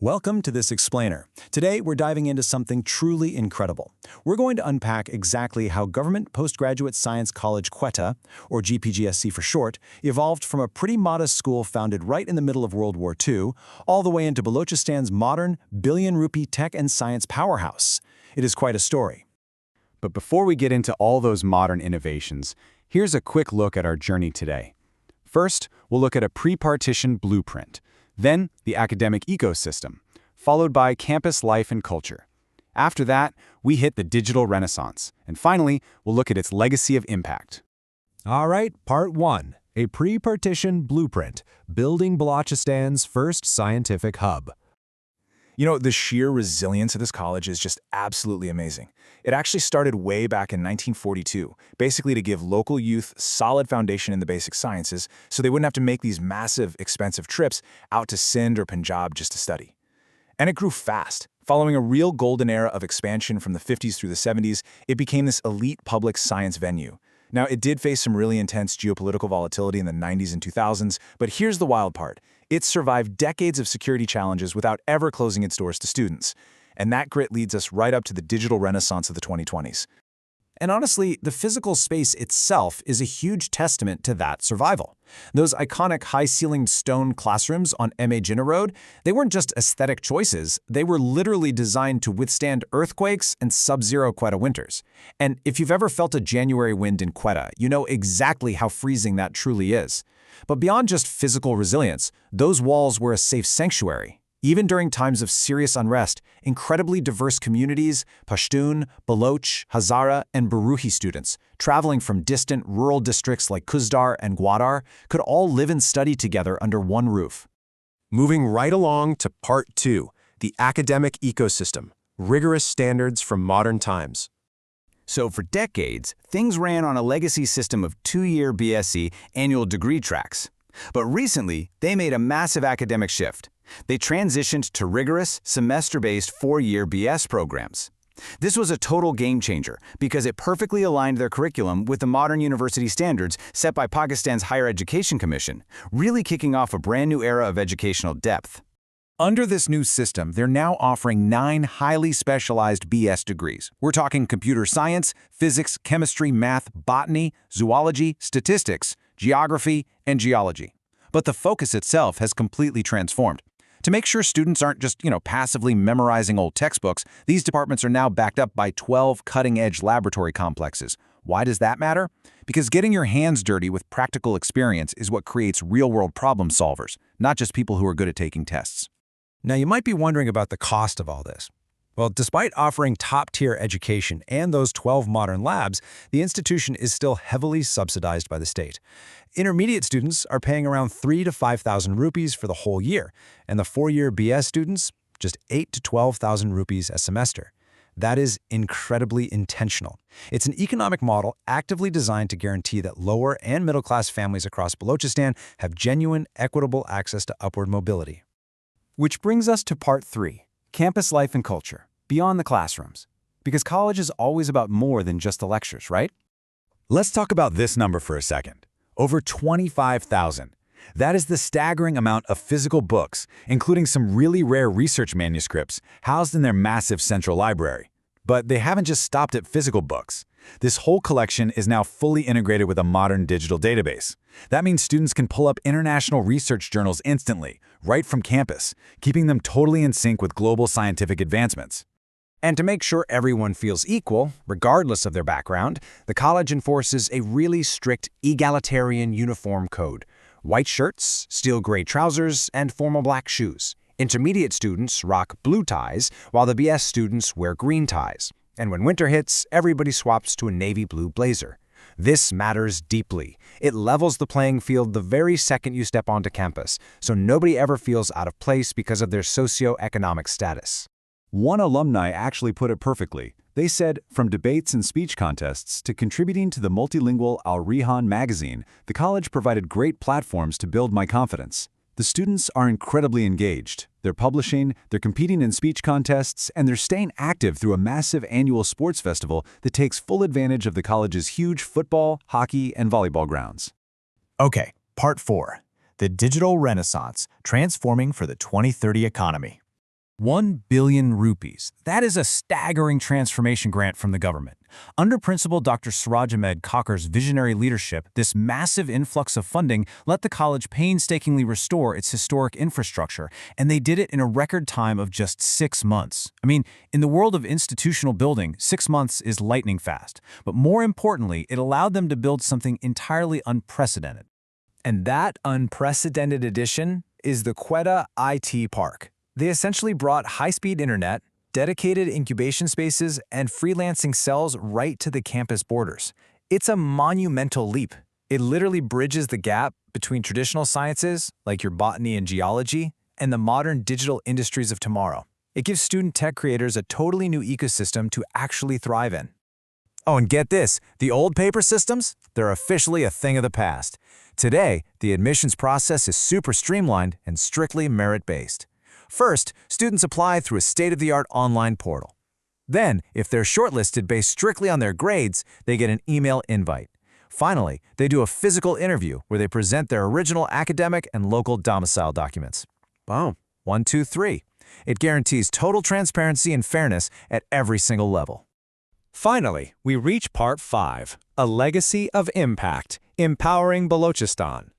Welcome to this explainer. Today, we're diving into something truly incredible. We're going to unpack exactly how Government Postgraduate Science College Quetta, or GPGSC for short, evolved from a pretty modest school founded right in the middle of World War II, all the way into Balochistan's modern, billion-rupee tech and science powerhouse. It is quite a story. But before we get into all those modern innovations, here's a quick look at our journey today. First, we'll look at a pre-partition blueprint. Then, the academic ecosystem, followed by campus life and culture. After that, we hit the digital renaissance. And finally, we'll look at its legacy of impact. All right, Part 1. A pre-partition blueprint, building Balochistan's first scientific hub. You know, the sheer resilience of this college is just absolutely amazing. It actually started way back in 1942, basically to give local youth solid foundation in the basic sciences so they wouldn't have to make these massive, expensive trips out to Sindh or Punjab just to study. And it grew fast. Following a real golden era of expansion from the 50s through the 70s, it became this elite public science venue. Now, it did face some really intense geopolitical volatility in the 90s and 2000s, but here's the wild part. It survived decades of security challenges without ever closing its doors to students. And that grit leads us right up to the digital renaissance of the 2020s. And honestly, the physical space itself is a huge testament to that survival. Those iconic high-ceilinged stone classrooms on M.A. Jinnah Road, they weren't just aesthetic choices, they were literally designed to withstand earthquakes and sub-zero Quetta winters. And if you've ever felt a January wind in Quetta, you know exactly how freezing that truly is. But beyond just physical resilience, those walls were a safe sanctuary. Even during times of serious unrest, incredibly diverse communities, Pashtun, Baloch, Hazara, and Baruchi students, traveling from distant rural districts like Kuzdar and Gwadar, could all live and study together under one roof. Moving right along to Part 2, the academic ecosystem, rigorous standards from modern times. So for decades, things ran on a legacy system of 2-year B.Sc annual degree tracks. But recently, they made a massive academic shift. They transitioned to rigorous, semester-based 4-year BS programs. This was a total game changer because it perfectly aligned their curriculum with the modern university standards set by Pakistan's Higher Education Commission, really kicking off a brand new era of educational depth. Under this new system, they're now offering 9 highly specialized BS degrees. We're talking computer science, physics, chemistry, math, botany, zoology, statistics, geography, and geology. But the focus itself has completely transformed. To make sure students aren't just, passively memorizing old textbooks, these departments are now backed up by 12 cutting-edge laboratory complexes. Why does that matter? Because getting your hands dirty with practical experience is what creates real-world problem solvers, not just people who are good at taking tests. Now, you might be wondering about the cost of all this. Well, despite offering top-tier education and those 12 modern labs, the institution is still heavily subsidized by the state. Intermediate students are paying around 3,000 to 5,000 rupees for the whole year, and the 4-year BS students, just 8,000 to 12,000 rupees a semester. That is incredibly intentional. It's an economic model actively designed to guarantee that lower and middle-class families across Balochistan have genuine, equitable access to upward mobility. Which brings us to Part 3, campus life and culture, beyond the classrooms. Because college is always about more than just the lectures, right? Let's talk about this number for a second. Over 25,000. That is the staggering amount of physical books, including some really rare research manuscripts, housed in their massive central library. But they haven't just stopped at physical books. This whole collection is now fully integrated with a modern digital database. That means students can pull up international research journals instantly, right from campus, keeping them totally in sync with global scientific advancements. And to make sure everyone feels equal, regardless of their background, the college enforces a really strict egalitarian uniform code. White shirts, steel gray trousers, and formal black shoes. Intermediate students rock blue ties, while the BS students wear green ties. And when winter hits, everybody swaps to a navy blue blazer. This matters deeply. It levels the playing field the very second you step onto campus, so nobody ever feels out of place because of their socioeconomic status. One alumni actually put it perfectly. They said, from debates and speech contests to contributing to the multilingual Al-Rehan magazine, the college provided great platforms to build my confidence. The students are incredibly engaged. They're publishing, they're competing in speech contests, and they're staying active through a massive annual sports festival that takes full advantage of the college's huge football, hockey, and volleyball grounds. Okay, Part 4. The Digital Renaissance, Transforming for the 2030 Economy. 1 billion rupees. That is a staggering transformation grant from the government. Under Principal Dr. Siraj Ahmed Kakkar's visionary leadership, this massive influx of funding let the college painstakingly restore its historic infrastructure, and they did it in a record time of just 6 months. I mean, in the world of institutional building, 6 months is lightning fast. But more importantly, it allowed them to build something entirely unprecedented. And that unprecedented addition is the Quetta IT Park. They essentially brought high-speed internet, dedicated incubation spaces, and freelancing cells right to the campus borders. It's a monumental leap. It literally bridges the gap between traditional sciences, like your botany and geology, and the modern digital industries of tomorrow. It gives student tech creators a totally new ecosystem to actually thrive in. Oh, and get this, the old paper systems, they're officially a thing of the past. Today, the admissions process is super streamlined and strictly merit-based. First, students apply through a state-of-the-art online portal. Then, if they're shortlisted based strictly on their grades, they get an email invite. Finally, they do a physical interview where they present their original academic and local domicile documents. Boom. 1, 2, 3. It guarantees total transparency and fairness at every single level. Finally, we reach Part 5, a legacy of impact, empowering Balochistan.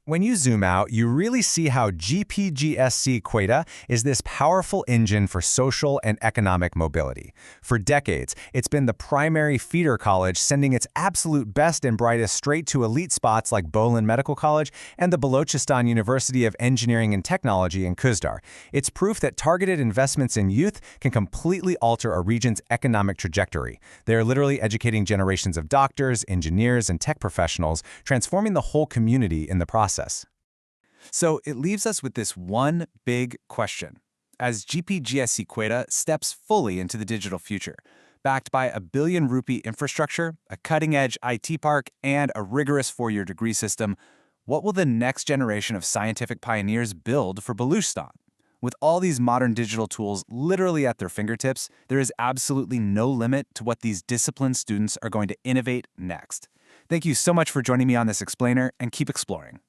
When you zoom out, you really see how GPGSC Quetta is this powerful engine for social and economic mobility. For decades, it's been the primary feeder college, sending its absolute best and brightest straight to elite spots like Bolan Medical College and the Balochistan University of Engineering and Technology in Kuzdar. It's proof that targeted investments in youth can completely alter a region's economic trajectory. They're literally educating generations of doctors, engineers, and tech professionals, transforming the whole community in the process. So it leaves us with this one big question. As GPGSC Quetta steps fully into the digital future, backed by a billion-rupee infrastructure, a cutting-edge IT park, and a rigorous 4-year degree system, what will the next generation of scientific pioneers build for Balochistan? With all these modern digital tools literally at their fingertips, there is absolutely no limit to what these disciplined students are going to innovate next. Thank you so much for joining me on this explainer, and keep exploring.